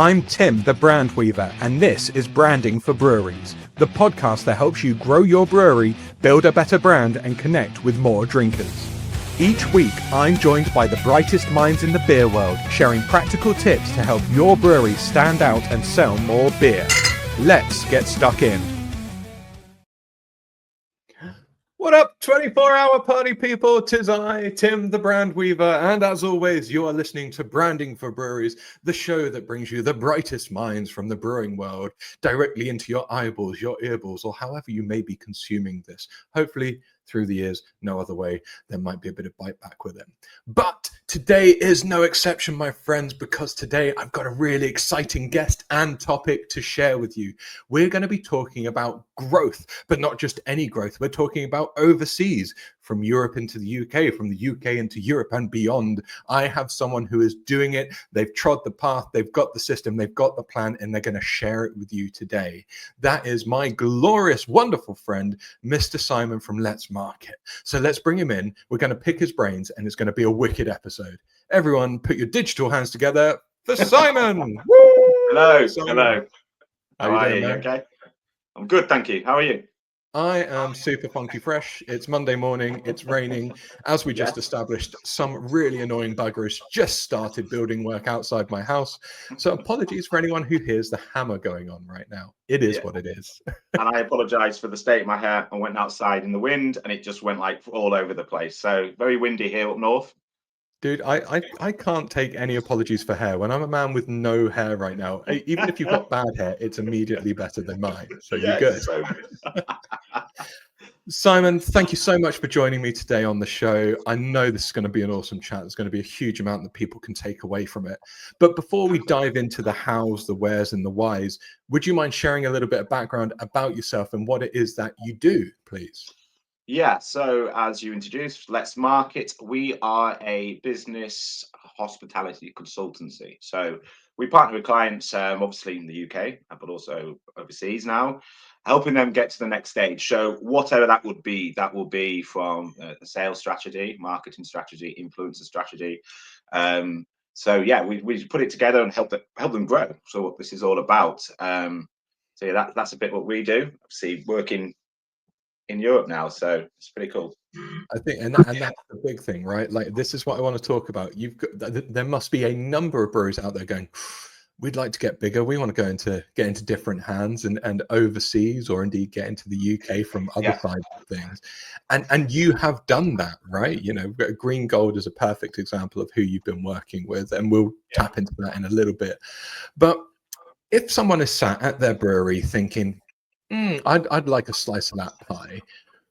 I'm Tim, the brand weaver, and this is Branding for Breweries, the podcast that helps you grow your brewery, build a better brand, and connect with more drinkers. Each week, I'm joined by the brightest minds in the beer world, sharing practical tips to help your brewery stand out and sell more beer. Let's get stuck in. What up, 24-hour party people? 'Tis I, Tim, the brand weaver, and as always, you are listening to Branding for Breweries, the show that brings you the brightest minds from the brewing world directly into your eyeballs, your earballs, or however you may be consuming this. Hopefully, through the ears, no other way. There might be a bit of bite back with it. But today is no exception, my friends, because today I've got a really exciting guest and topic to share with you. We're going to be talking about growth, but not just any growth. We're talking about overseas, from Europe into the UK, from the UK into Europe and beyond. I have someone who is doing it. They've trod the path, they've got the system, they've got the plan, and they're going to share it with you today. That is my glorious, wonderful friend, Mr. Simon from Let's Market. So let's bring him in. We're going to pick his brains, and it's going to be a wicked episode. Everyone, put your digital hands together for Simon. Woo! Hello, Simon. hello. How are you doing, man? Okay? I'm good, thank you. How are you? I am super funky fresh. It's Monday morning. It's raining. As we just established, some really annoying buggers just started building work outside my house. So apologies for anyone who hears the hammer going on right now. It is what it is. And I apologize for the state of my hair. I went outside in the wind and it just went like all over the place. So very windy here up north. Dude, I can't take any apologies for hair. When I'm a man with no hair right now, even if you've got bad hair, it's immediately better than mine. So you're good. So good. Simon, thank you so much for joining me today on the show. I know this is going to be an awesome chat. There's going to be a huge amount that people can take away from it. But before we dive into the hows, the wheres, and the whys, would you mind sharing a little bit of background about yourself and what it is that you do, please? Yeah, so as you introduced, Let's Market, we are a business hospitality consultancy. So we partner with clients, obviously in the UK, but also overseas now, helping them get to the next stage. So whatever that will be from a sales strategy, marketing strategy, influencer strategy. So yeah, we put it together and help them grow. So what this is all about. So yeah, that's a bit what we do. Obviously working in Europe now, so it's pretty cool. I think, and that's the big thing, right? Like, this is what I want to talk about. There must be a number of breweries out there going, we'd like to get bigger. We want to get into different hands and overseas, or indeed get into the UK from other sides of things. And you have done that, right? You know, Green Gold is a perfect example of who you've been working with, and we'll tap into that in a little bit. But if someone is sat at their brewery thinking, I'd like a slice of that pie.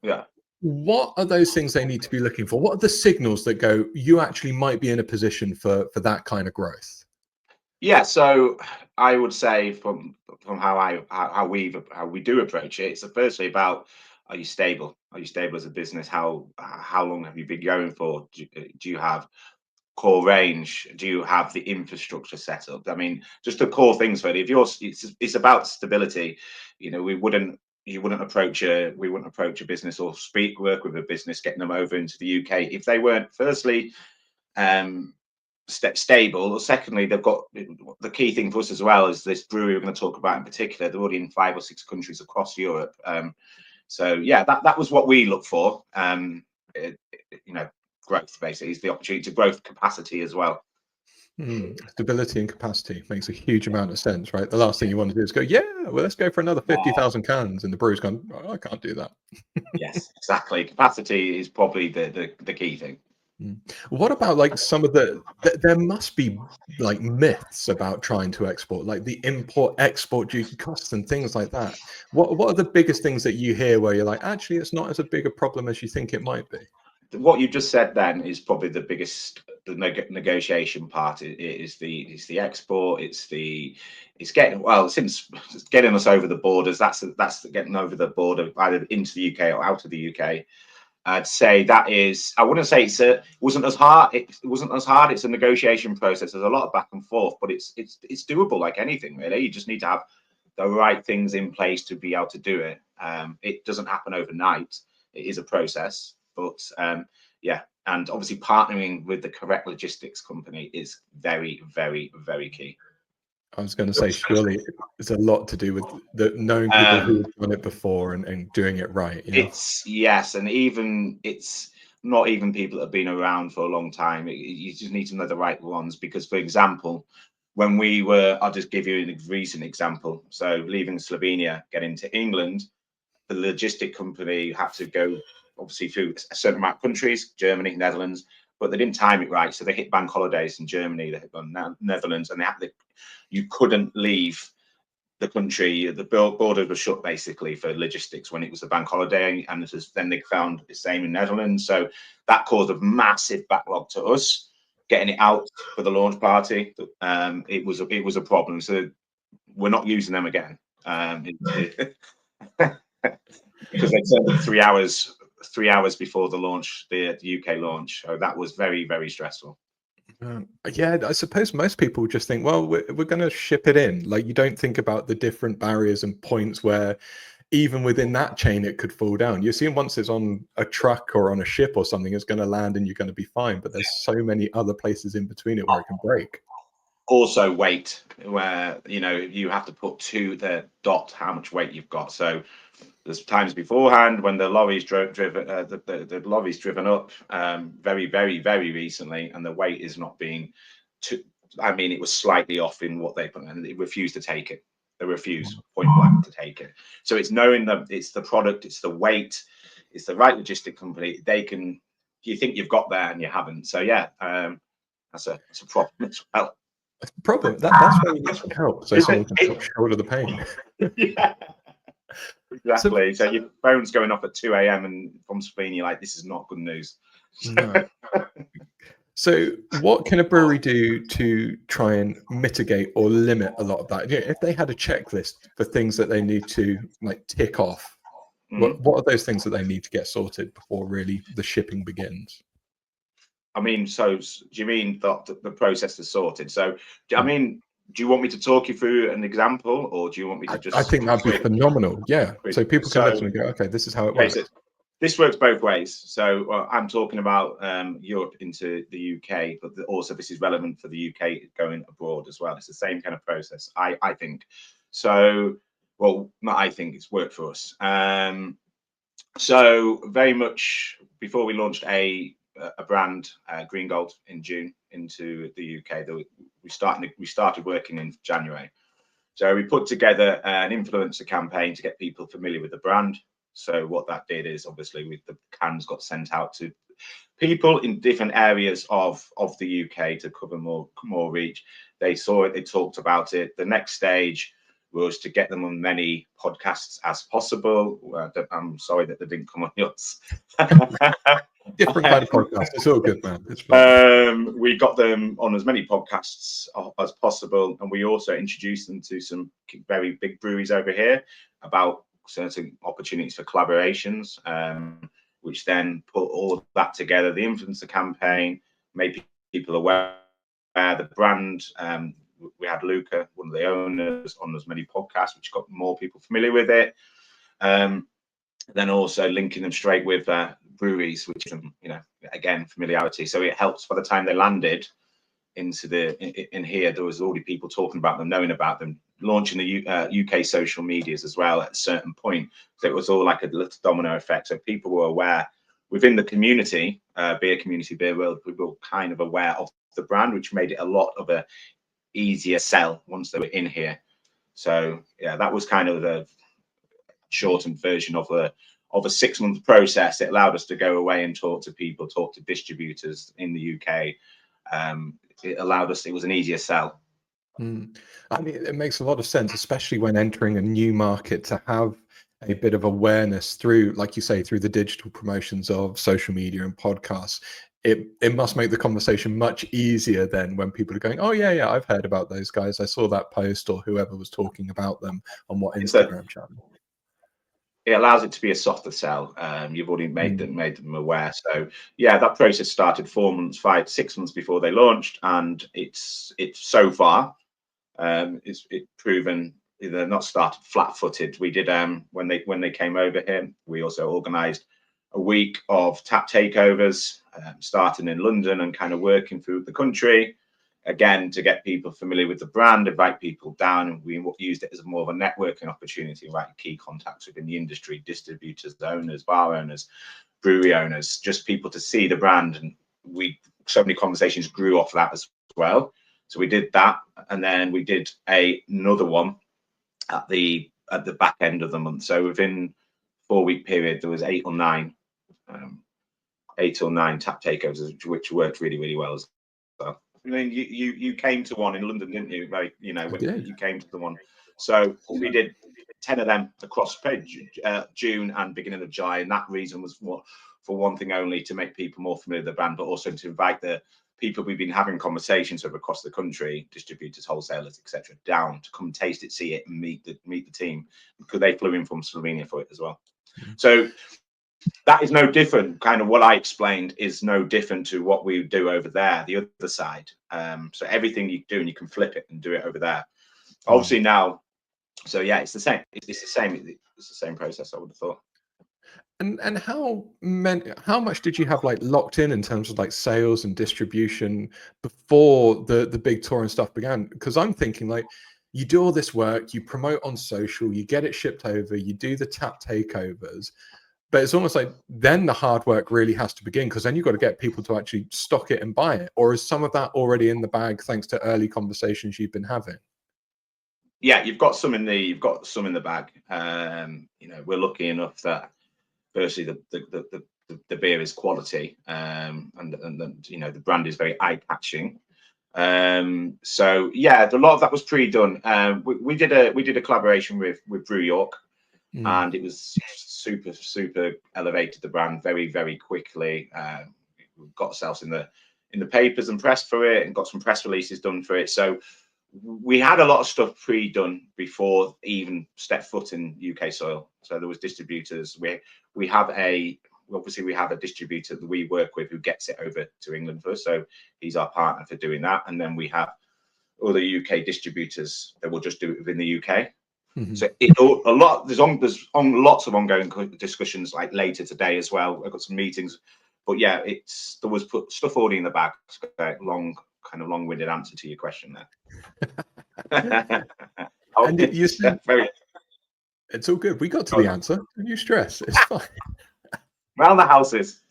Yeah. What are those things they need to be looking for? What are the signals that go, you actually might be in a position for that kind of growth? Yeah, so I would say from how we do approach it, it's firstly about, are you stable? Are you stable as a business? How long have you been going for? Do you have core range? Do you have the infrastructure set up? I mean, just the core things really. If it's about stability, you know, we wouldn't approach a business or work with a business getting them over into the UK if they weren't firstly stable, or secondly they've got, the key thing for us as well is this brewery we're going to talk about in particular, they're already in 5 or 6 countries across Europe. So yeah, that was what we look for. You know, growth basically is the opportunity to growth capacity as well. Stability and capacity makes a huge amount of sense, right? The last thing you want to do is go, well, let's go for another 50,000 cans, and the brewer's gone, I can't do that. Yes, exactly. Capacity is probably the key thing. What about like some of there must be like myths about trying to export, like the import export duty costs and things like that. What are the biggest things that you hear where you're like, actually it's not as a big a problem as you think it might be? What you just said then is probably the biggest, the negotiation part is the export. It's getting, well, since it's getting us over the borders, that's getting over the border either into the UK or out of the UK. I'd say that is, I wouldn't say it wasn't as hard. It wasn't as hard. It's a negotiation process. There's a lot of back and forth, but it's doable like anything really. You just need to have the right things in place to be able to do it. It doesn't happen overnight. It is a process, but yeah, and obviously partnering with the correct logistics company is very, very, very key. I was going to say, surely it's a lot to do with the knowing people who have done it before and doing it right. You know? It's yes, and even it's not even people that have been around for a long time. You just need to know the right ones because, for example, when we were, I'll just give you a recent example. So leaving Slovenia, getting to England, the logistic company had to go obviously through a certain amount of countries, Germany, Netherlands, but they didn't time it right. So they hit bank holidays in Germany, they hit on Netherlands, and you couldn't leave the country. The borders were shut basically for logistics when it was a bank holiday, and then they found the same in Netherlands. So that caused a massive backlog to us getting it out for the launch party. It was a problem. So we're not using them again. Because they turned up 3 hours before the launch, the UK launch. So that was very, very stressful. Yeah, I suppose most people just think, well, we're going to ship it in. Like, you don't think about the different barriers and points where even within that chain it could fall down. You assume once it's on a truck or on a ship or something, it's going to land and you're going to be fine. But there's so many other places in between it where it can break. Also weight, where you have to put to the dot how much weight you've got. So there's times beforehand when the lorry's driven, the lorry's driven up very, very, very recently, and the weight is not being too. I mean, it was slightly off in what they put, and they refused to take it. They refused point blank to take it. So it's knowing that it's the product, it's the weight, it's the right logistic company. They can. You think you've got there and you haven't. So yeah, that's a problem as well. Problem. That's where you need some help, so someone can help shoulder the pain. Yeah. Exactly. So your phone's going off at 2 a.m. and from Slovenia, you're like, this is not good news. No. So what can a brewery do to try and mitigate or limit a lot of that? If they had a checklist for things that they need to like tick off, what are those things that they need to get sorted before really the shipping begins? I mean, so do you mean that the process is sorted? So, I mean, do you want me to talk you through an example, or do you want me to just? I think that'd be phenomenal. Yeah. So people can listen and go, okay, this is how it works. So this works both ways. So I'm talking about Europe into the UK, but also this is relevant for the UK going abroad as well. It's the same kind of process, I think. So, well, not I think, it's worked for us. So very much before we launched a brand, Green Gold, in June into the UK, we started working in January. So we put together an influencer campaign to get people familiar with the brand. So what that did is obviously the cans got sent out to people in different areas of the UK to cover more reach. They saw it, they talked about it. The next stage was to get them on many podcasts as possible. I'm sorry that they didn't come on yours. Different kind of podcast. It's all good, man. It's fun. We got them on as many podcasts as possible, and we also introduced them to some very big breweries over here about certain opportunities for collaborations, which then put all of that together. The influencer campaign made people aware of the brand. We had Luca, one of the owners, on as many podcasts, which got more people familiar with it. Then also linking them straight with breweries, which is, again, familiarity. So it helps by the time they landed in here, there was already people talking about them, knowing about them, launching the UK social medias as well at a certain point. So it was all like a little domino effect. So people were aware within the community, beer world, we were kind of aware of the brand, which made it a lot of a easier sell once they were in here. So yeah, that was kind of the shortened version of a 6-month process. It allowed us to go away and talk to people, talk to distributors in the UK. It allowed us, it was an easier sell. I mean, it makes a lot of sense, especially when entering a new market, to have a bit of awareness through, like you say, through the digital promotions of social media and podcasts. It must make the conversation much easier than when people are going, oh yeah, I've heard about those guys. I saw that post, or whoever was talking about them on what Instagram channel. It allows it to be a softer sell. You've already made them aware. So yeah, that process started 5-6 months before they launched, and it's so far it's proven they're not started flat-footed. We did when they came over here, we also organised a week of tap takeovers, starting in London and kind of working through the country. again, to get people familiar with the brand, invite people down, and we used it as more of a networking opportunity, right? Key contacts within the industry, distributors, owners, bar owners, brewery owners, just people to see the brand. And so many conversations grew off that as well. So we did that, and then we did another one at the back end of the month. So within 4-week period, there was 8 or 9 tap takeovers, which worked really, really well as well. I mean, you came to one in London, didn't you? Right, you know, when you came to the one. So we did 10 of them across June and beginning of July, and that reason was for one thing only, to make people more familiar with the brand, but also to invite the people we've been having conversations with across the country, distributors, wholesalers, etc., down to come taste it, see it, and meet the team, because they flew in from Slovenia for it as well. So that is no different. Kind of what I explained is no different to what we do over there, the other side. So everything you do, and you can flip it and do it over there. Obviously now, so yeah, it's the same. It's the same process, I would have thought. And how much did you have like locked in terms of like sales and distribution before the big tour and stuff began? Because I'm thinking like, you do all this work, you promote on social, you get it shipped over, you do the tap takeovers, but it's almost like then the hard work really has to begin, because then you've got to get people to actually stock it and buy it. Or is some of that already in the bag thanks to early conversations you've been having? Yeah, you've got some in the bag. You know, we're lucky enough that firstly the beer is quality, and you know, the brand is very eye catching. So yeah, a lot of that was pre-done. We did a collaboration with Brew York, and it was super elevated the brand very, very quickly. We got ourselves in the papers and press for it, and got some press releases done for it. So we had a lot of stuff pre-done before even stepped foot in UK soil. So there was distributors. We have a distributor that we work with who gets it over to England for us. So he's our partner for doing that. And then we have other UK distributors that will just do it within the UK. So there's lots of ongoing discussions like later today as well. I've got some meetings, but yeah, there was stuff already in the bag. Long-winded answer to your question there. And it's all good. We got to the answer. Don't you stress. It's fine. Round the houses.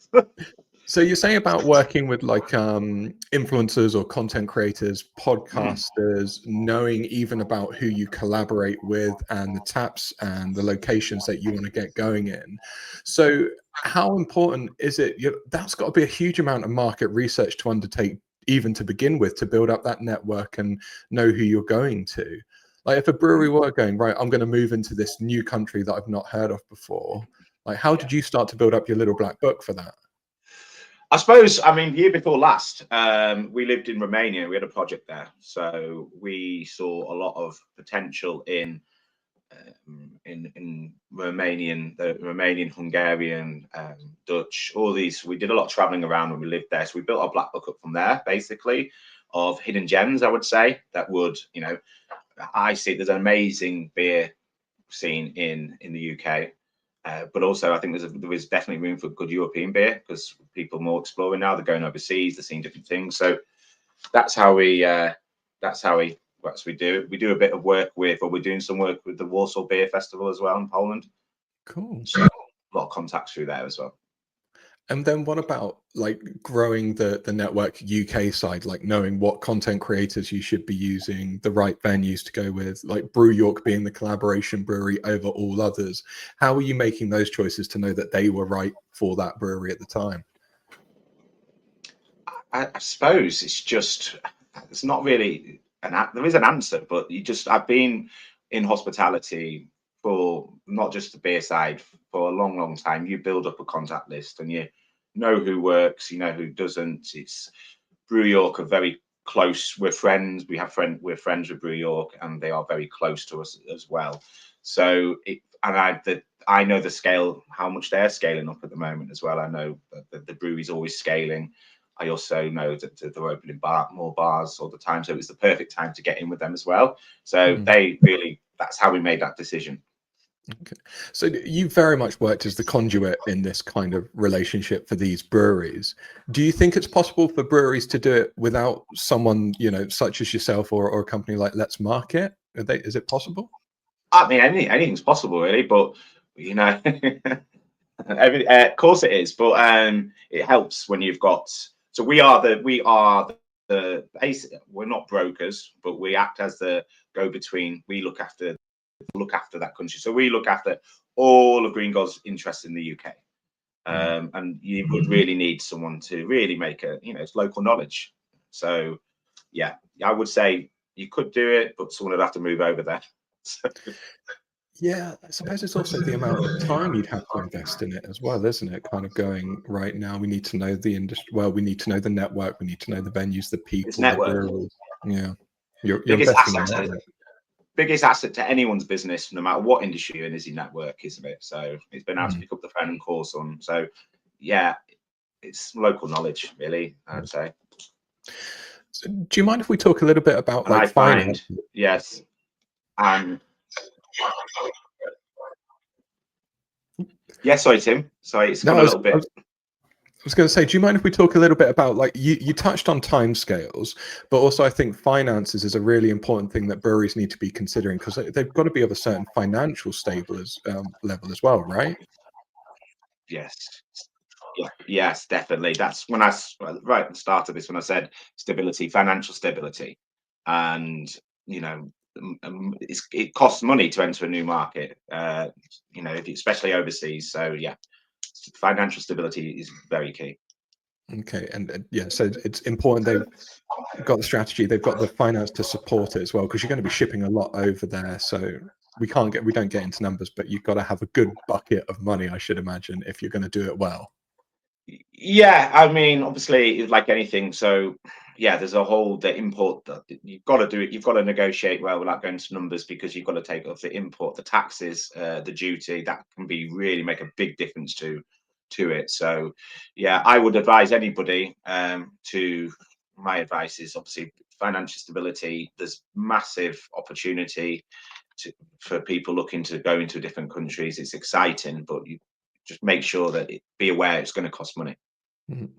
So you're saying about working with like influencers or content creators, podcasters, knowing even about who you collaborate with and the taps and the locations that you want to get going in. So how important is it? That's got to be a huge amount of market research to undertake, even to begin with, to build up that network and know who you're going to. Like if a brewery were going, right, I'm going to move into this new country that I've not heard of before. Like how did you start to build up your little black book for that? I suppose, I mean, year before last, we lived in Romania. We had a project there. So we saw a lot of potential in Romanian, Hungarian, Dutch, all these. We did a lot of traveling around when we lived there. So we built our black book up from there, basically, of hidden gems, I would say, that would, you know, I see there's an amazing beer scene in the UK. But also, I think there is definitely room for good European beer, because people are more exploring now. They're going overseas. They're seeing different things. So that's how we do it. We do a bit of work with, or we're doing some work with the Warsaw Beer Festival as well in Poland. Cool. So a lot of contacts through there as well. And then what about like growing the network UK side, like knowing what content creators you should be using, the right venues to go with, like Brew York being the collaboration brewery over all others? How are you making those choices to know that they were right for that brewery at the time? I suppose it's not really there is an answer, but I've been in hospitality for not just the beer side for a long time. You build up a contact list, and you know who works, you know who doesn't. It's Brew York are very close. We're friends. We're friends with Brew York, and they are very close to us as well. So I know the scale, how much they're scaling up at the moment as well. I know that the brewery's always scaling. I also know that they're opening more bars all the time. So it was the perfect time to get in with them as well. So that's how we made that decision. Okay. So you very much worked as the conduit in this kind of relationship for these breweries. Do you think it's possible for breweries to do it without someone, such as yourself or a company like Let's Market? Is it possible? I mean, anything's possible, really, but you know, of course it is. But it helps when you've got. So we're not brokers, but we act as the go between. We look after that country. So we look after all of Green Gold's interests in the UK. And you would really need someone to really make it's local knowledge. So yeah, I would say you could do it, but someone would have to move over there. Yeah, I suppose it's also the amount of time you'd have to invest in it as well, isn't it? Kind of going, right now, we need to know the industry. Well, we need to know the network. We need to know the venues, the It's people, the network. breweries. Yeah, you're Biggest investing a asset lot to in it. biggest asset to anyone's business, no matter what industry you're in, is your network, isn't it? So it's been able to Mm. pick up the phone and call someone. So yeah, it's local knowledge, really, I'd say. So do you mind if we talk a little bit about And like I finance? find, yes, and yeah, sorry, Tim. Sorry, it's No, gone a little bit. I was going to say, do you mind if we talk a little bit about like you touched on timescales, but also I think finances is a really important thing that breweries need to be considering because they've got to be of a certain financial stable level as well, right? Yes. Yeah, yes, definitely. That's when right at the start of this when I said stability, financial stability, and you know, it costs money to enter a new market. Especially overseas. So yeah, financial stability is very key. Okay, and yeah, so it's important they've got the strategy, they've got the finance to support it as well because you're going to be shipping a lot over there. So we don't get into numbers, but you've got to have a good bucket of money, I should imagine, if you're going to do it well. Yeah, I mean, obviously, it's like anything. So, yeah, there's a whole the import that you've got to do it. You've got to negotiate well without going to numbers because you've got to take off the import, the taxes, the duty. That can be really make a big difference to it. So, yeah, I would advise anybody to. My advice is obviously financial stability. There's massive opportunity for people looking to go into different countries. It's exciting, but you just make sure that be aware it's going to cost money. Mhm.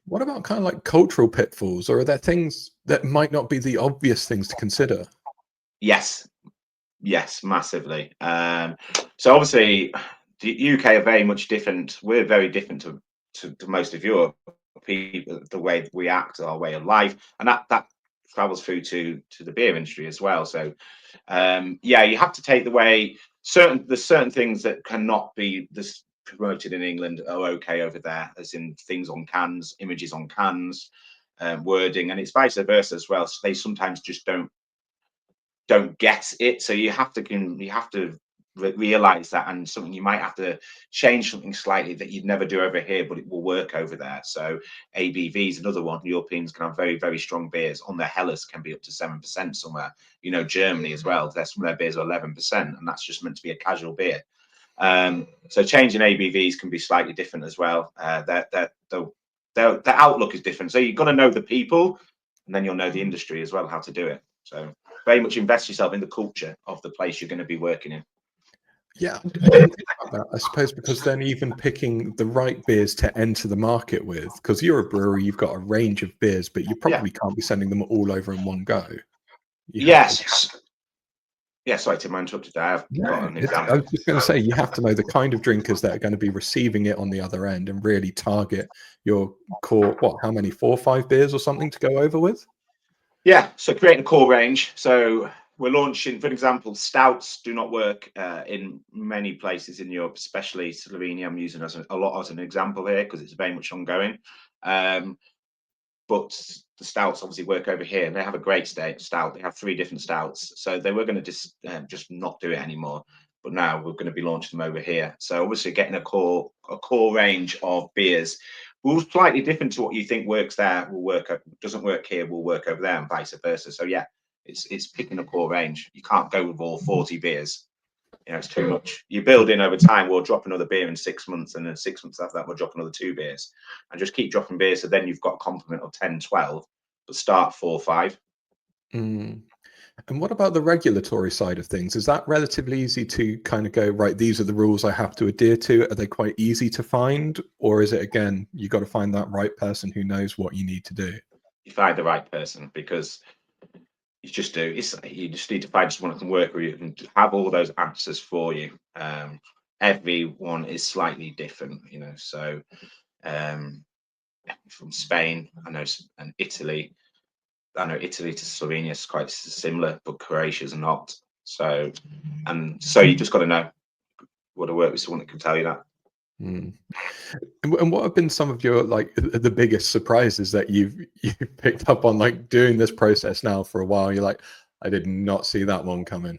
What about kind of like cultural pitfalls, or are there things that might not be the obvious things to consider? Yes, yes, massively. So obviously, the UK are very much different. We're very different to most of Europe. People, the way we act, our way of life, and that travels through to the beer industry as well. So yeah, you have to take the way there's certain things that cannot be this promoted in England are okay over there, as in things on cans, images on cans, wording, and it's vice versa as well. So they sometimes just don't get it. So you have to realize that, and something you might have to change something slightly that you'd never do over here, but it will work over there. So ABV is another one. Europeans can have very, very strong beers. On their Helles can be up to 7% somewhere. Germany as well. Some of their beers are 11%, and that's just meant to be a casual beer. So changing ABVs can be slightly different as well. The outlook is different. So you've got to know the people, and then you'll know the industry as well, how to do it. So very much invest yourself in the culture of the place you're going to be working in. Yeah, I didn't think about that. I suppose because then even picking the right beers to enter the market with, because you're a brewery, you've got a range of beers, but you Yeah. probably can't be sending them all over in one go. You have to. Yes. Yeah. Sorry, Tim, I interrupted there. I've No, got an I example. was just going to say you have to know the kind of drinkers that are going to be receiving it on the other end and really target your core. What? How many? 4 or 5 beers or something to go over with? Yeah. So creating a core range. So we're launching, for example, stouts do not work in many places in Europe, especially Slovenia. I'm using a lot as an example here because it's very much ongoing. Um, but the stouts obviously work over here, and they have a great stout. They have 3 different stouts, so they were going to just not do it anymore. But now we're going to be launching them over here. So obviously, getting a core range of beers will slightly different to what you think works there will work doesn't work here will work over there, and vice versa. So yeah, it's picking a core range. You can't go with all 40 beers. It's too much. You build in over time. We'll drop another beer in 6 months, and then 6 months after that, we'll drop another 2 beers, and just keep dropping beers. So then you've got a complement of 10, 12, but start 4, 5. Mm. And what about the regulatory side of things? Is that relatively easy to kind of go, right, these are the rules I have to adhere to? Are they quite easy to find? Or is it, again, you got to find that right person who knows what you need to do? You find the right person, because you just do. You just need to find someone who can work with you and have all those answers for you. Everyone is slightly different, So from Spain, and Italy. I know Italy to Slovenia is quite similar, but Croatia's not. So you just got to know what to work with someone that can tell you that. Mm. And what have been some of your the biggest surprises that you've picked up on doing this process now for a while? You're like, I did not see that one coming.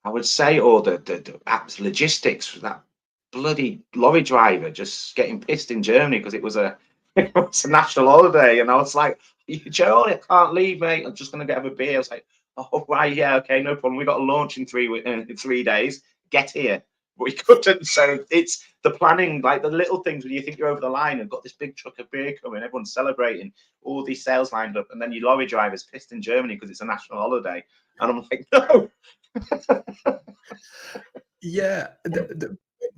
I would say, or the apps logistics, that bloody lorry driver just getting pissed in Germany because it was a national holiday, and I was like, Joe, I can't leave, mate. I'm just gonna have a beer. I was like, oh right, yeah, okay, no problem. We got a launch in 3 days. Get here. But we couldn't. So it's the planning, like the little things when you think you're over the line and got this big truck of beer coming, everyone's celebrating, all these sales lined up, and then your lorry driver's pissed in Germany because it's a national holiday. And I'm like, no. Yeah,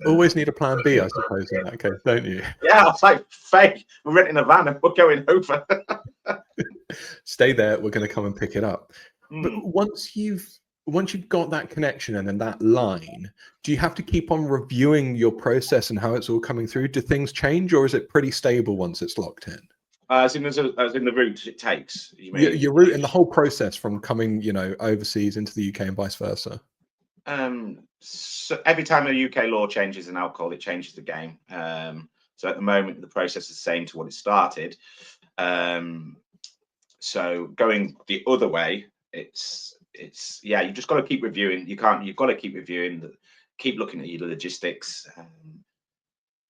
always need a plan B, I suppose, in that case, don't you? Yeah, I was like, fake. We're renting a van and we're going over. Stay there. We're going to come and pick it up. But Mm. once you've got that connection and then that line, do you have to keep on reviewing your process and how it's all coming through? Do things change, or is it pretty stable once it's locked in? As in the route it takes. You mean Your route and the whole process from coming, overseas into the UK and vice versa. So every time a UK law changes in alcohol, it changes the game. So at the moment, the process is the same to what it started. So going the other way, it's you just got to keep reviewing. You've got to keep reviewing, keep looking at your logistics.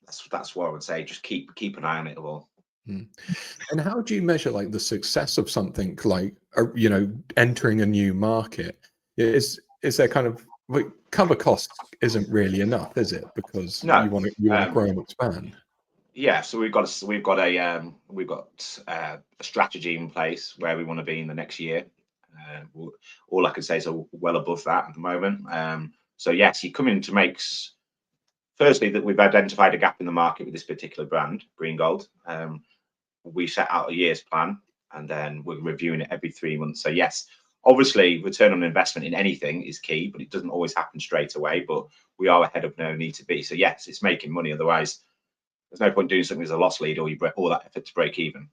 That's what I would say. Just keep an eye on it all. And how do you measure the success of something entering a new market? Is there kind of cover cost isn't really enough, is it? Because No, you want to grow and expand. Yeah, so we've got a strategy in place where we want to be in the next year. All I can say is well above that at the moment. So yes, you come in to make. Firstly, that we've identified a gap in the market with this particular brand, Green Gold. We set out a year's plan, and then we're reviewing it every 3 months. So yes, obviously, return on investment in anything is key, but it doesn't always happen straight away. But we are ahead of no need to be. So yes, it's making money. Otherwise, there's no point doing something as a loss leader, or you break all that effort to break even.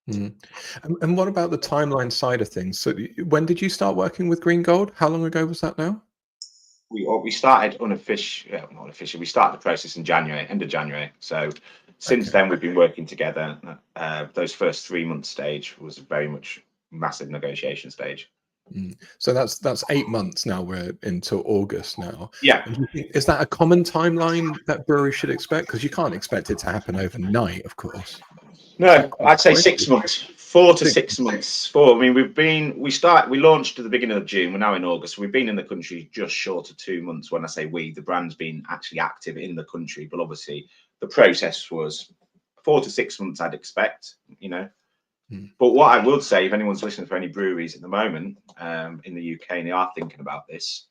And what about the timeline side of things? So when did you start working with Green Gold? How long ago was that now? We started not officially. We started the process in January, end of January. So since then, we've been working together. Those first 3 months stage was very much massive negotiation stage. So that's 8 months now. We're into August now. Yeah. Is that a common timeline that breweries should expect? Because you can't expect it to happen overnight, of course. No, I'd say 6 months, 4 to 6 months. I mean, we launched at the beginning of June. We're now in August. We've been in the country just short of 2 months. When I say we, the brand's been actually active in the country, but obviously the process was 4 to 6 months, I'd expect, But what I would say, if anyone's listening for any breweries at the moment in the UK and they are thinking about this,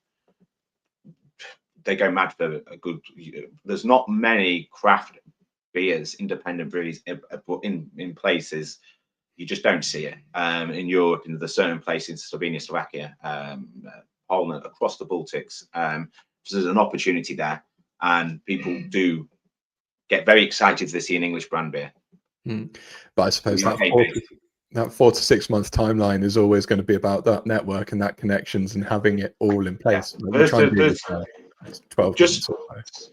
they go mad for a good. There's not many craft beers, independent breweries in places. You just don't see it in Europe. In the certain places in Slovenia, Slovakia, Poland, across the Baltics. So there's an opportunity there, and people do get very excited if they see an English brand beer. But I suppose that 4 to 6 month timeline is always going to be about that network and that connections and having it all in place. Yeah. 12 months or so.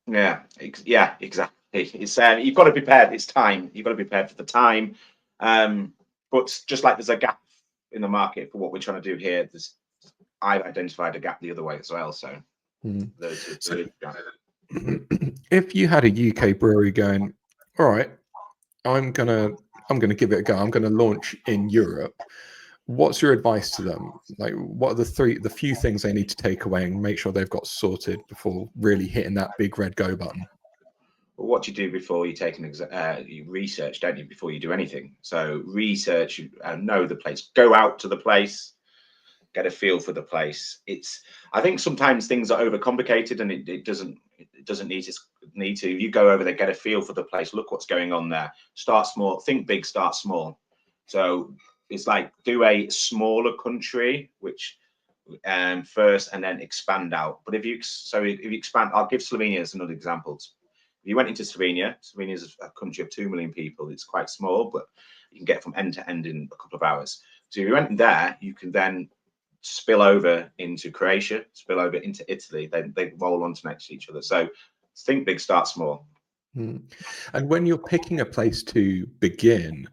Yeah, exactly. It's you've got to be prepared. It's time. You've got to be prepared for the time. But just like there's a gap in the market for what we're trying to do here, I've identified a gap the other way as well. So, if you had a UK brewery going, all right, I'm gonna give it a go. I'm gonna launch in Europe. What's your advice to them? What are the few things they need to take away and make sure they've got sorted before really hitting that big red go button? what do you do before you take you research, don't you, before you do anything? So research, know the place, go out to the place, get a feel for the place. I think sometimes things are overcomplicated, and it doesn't need to. You go over there, get a feel for the place, look what's going on there. Start small, think big, start small. So it's like do a smaller country, which first, and then expand out. But if you expand, I'll give Slovenia as another example. If you went into Slovenia is a country of 2 million people. It's quite small, but you can get from end to end in a couple of hours. So if you went in there, you can then spill over into Croatia, spill over into Italy. They roll onto next to each other. So think big, start small. And when you're picking a place to begin,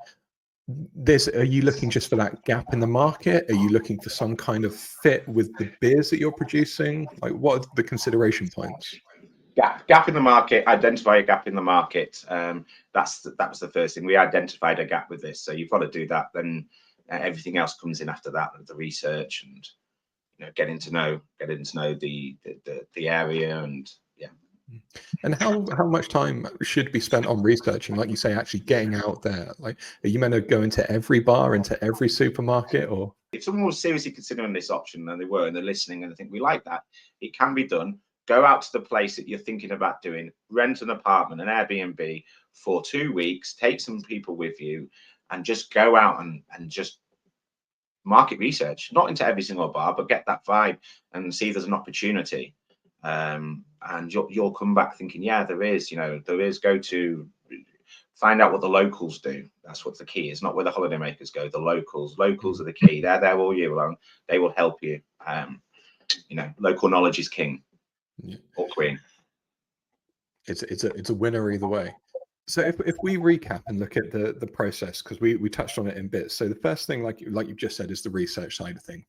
are you looking just for that gap in the market? Are you looking for some kind of fit with the beers that you're producing? Like, what are the consideration points? Gap in the market. Identify a gap in the market. That was the first thing. We identified a gap with this. So you've got to do that. Then everything else comes in after that, the research and getting to know the area, and yeah. And how much time should be spent on researching, like you say, actually getting out there? Like, are you meant to go into every bar, into every supermarket, or if someone was seriously considering this option, and they're listening and they think we like that, it can be done. Go out to the place that you're thinking about doing, rent an apartment, an Airbnb for 2 weeks, take some people with you, and just go out and just market research, not into every single bar, but get that vibe and see if there's an opportunity. And you'll come back thinking, yeah, there is. Go to find out what the locals do. That's what the key is, not where the holidaymakers go. The locals are the key. They're there all year long. They will help you. Local knowledge is king, or queen. It's a winner either way. So if we recap and look at the process, because we touched on it in bits. So the first thing, like you've just said, is the research side of things.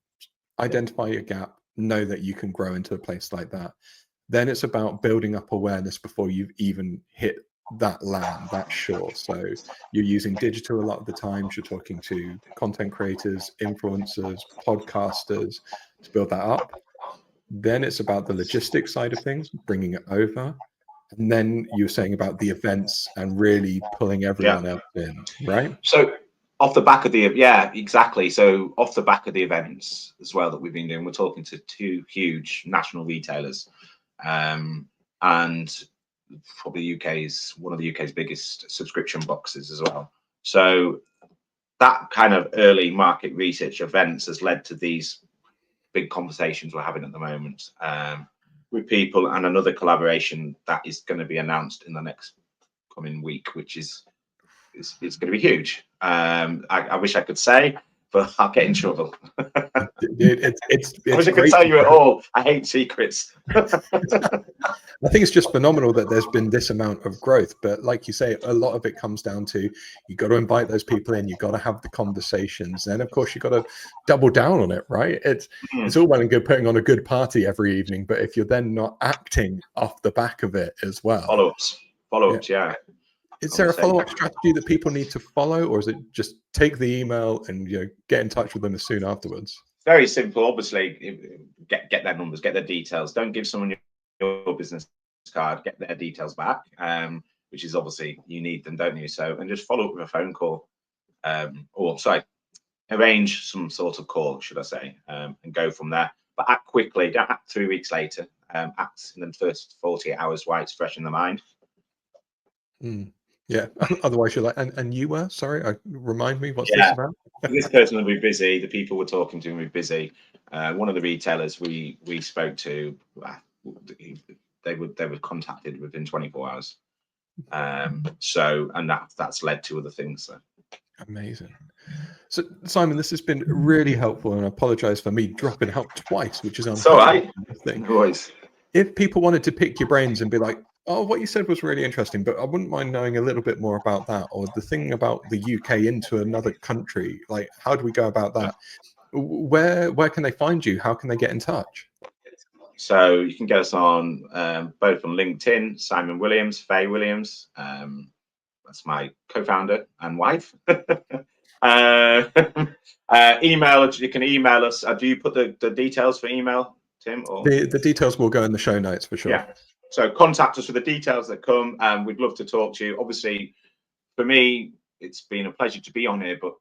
Identify your gap, know that you can grow into a place like that. Then it's about building up awareness before you've even hit that land, that shore. So you're using digital a lot of the times. You're talking to content creators, influencers, podcasters to build that up. Then it's about the logistics side of things, bringing it over. And then you were saying about the events and really pulling everyone else in, right? So off the back of exactly. So off the back of the events as well that we've been doing, we're talking to 2 huge national retailers, and probably one of the UK's biggest subscription boxes as well. So that kind of early market research events has led to these big conversations we're having at the moment with people, and another collaboration that is going to be announced in the next coming week, which is going to be huge. I wish I could say, but I'll get in trouble. It's I wish I could great tell you it all. I hate secrets. I think it's just phenomenal that there's been this amount of growth. But like you say, a lot of it comes down to you got to invite those people in, you got to have the conversations, and of course you got to double down on it, right? It's all well and good putting on a good party every evening, but if you're then not acting off the back of it as well. Follow-ups, yeah. Is there a follow-up strategy that people need to follow, or is it just take the email and get in touch with them as soon afterwards? Very simple. Obviously, get their numbers, get their details. Don't give someone your business card. Get their details back, which is obviously you need them, don't you? So, and just follow up with a phone call, arrange some sort of call, should I say, and go from there. But act quickly. Don't act 3 weeks later. Act in the first 48 hours while it's fresh in the mind. Yeah. Otherwise, you're like, and you were sorry. Remind me, what's this about? This person will be busy. The people we're talking to will be busy. One of the retailers we spoke to, they were contacted within 24 hours. So, and that's led to other things. So. Amazing. So, Simon, this has been really helpful, and I apologize for me dropping out twice, which is all right. Always. If people wanted to pick your brains and be like, oh, what you said was really interesting, but I wouldn't mind knowing a little bit more about that, or the thing about the UK into another country, like how do we go about that? Where can they find you? How can they get in touch? So you can get us on both on LinkedIn, Simon Williams, Faye Williams. That's my co-founder and wife. Email, you can email us. Do you put the details for email, Tim? Or? The details will go in the show notes for sure. Yeah. So contact us for the details that come, and we'd love to talk to you. Obviously, for me, it's been a pleasure to be on here, but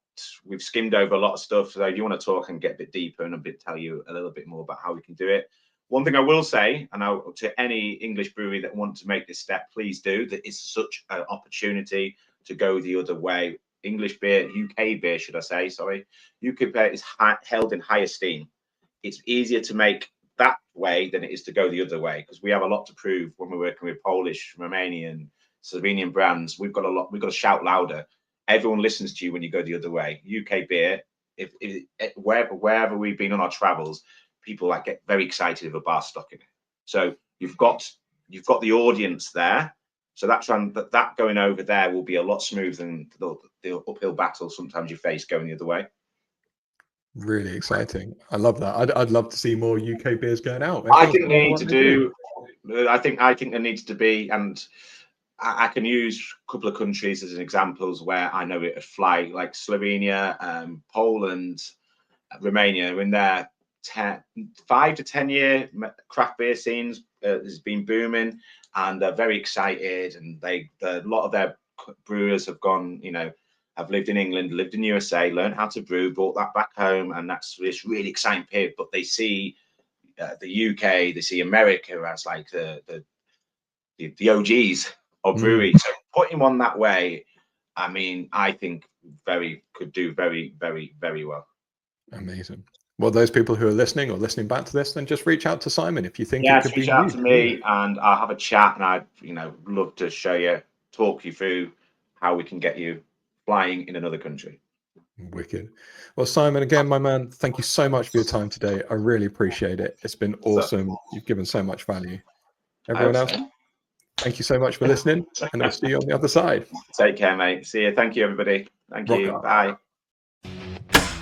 we've skimmed over a lot of stuff. So if you want to talk and get a bit deeper and tell you a little bit more about how we can do it. One thing I will say, and to any English brewery that want to make this step, please do. That is such an opportunity to go the other way. English beer, UK beer, should I say? Sorry, UK beer is held in high esteem. It's easier to make that way than it is to go the other way, because we have a lot to prove when we're working with Polish, Romanian, Slovenian brands. We've got to shout louder. Everyone listens to you when you go the other way. UK beer, if wherever we've been on our travels, people get very excited if a bar's stock in it. So you've got the audience there. So that going over there will be a lot smoother than the uphill battle sometimes you face going the other way. Really exciting. I love that. I'd love to see more UK beers going out. I think they need to do. I think there needs to be, and I can use a couple of countries as examples where I know it would fly, like Slovenia, Poland, Romania. In their 5 to 10 year craft beer scenes has been booming, and they're very excited. And a lot of their brewers have gone, have lived in England, lived in USA, learned how to brew, brought that back home, and that's this really exciting period. But they see the UK, they see America as like the OGs of brewery. So putting one that way, I mean, I think could do very, very, very well. Amazing. Well, those people who are listening or listening back to this, then just reach out to Simon if you think it could be. Reach out to me, and I'll have a chat, and I'd love to talk you through how we can get you flying in another country. Wicked. Well, Simon, again, my man, thank you so much for your time today. I really appreciate it. It's been awesome. You've given so much value. Everyone else, thank you so much for listening, and I'll see you on the other side. Take care, mate. See you. Thank you, everybody. Thank you. Bye.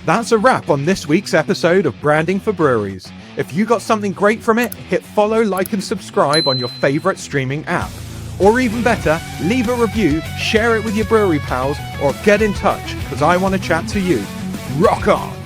That's a wrap on this week's episode of Branding for Breweries. If you got something great from it, hit follow, like, and subscribe on your favorite streaming app. Or even better, leave a review, share it with your brewery pals, or get in touch, because I want to chat to you. Rock on!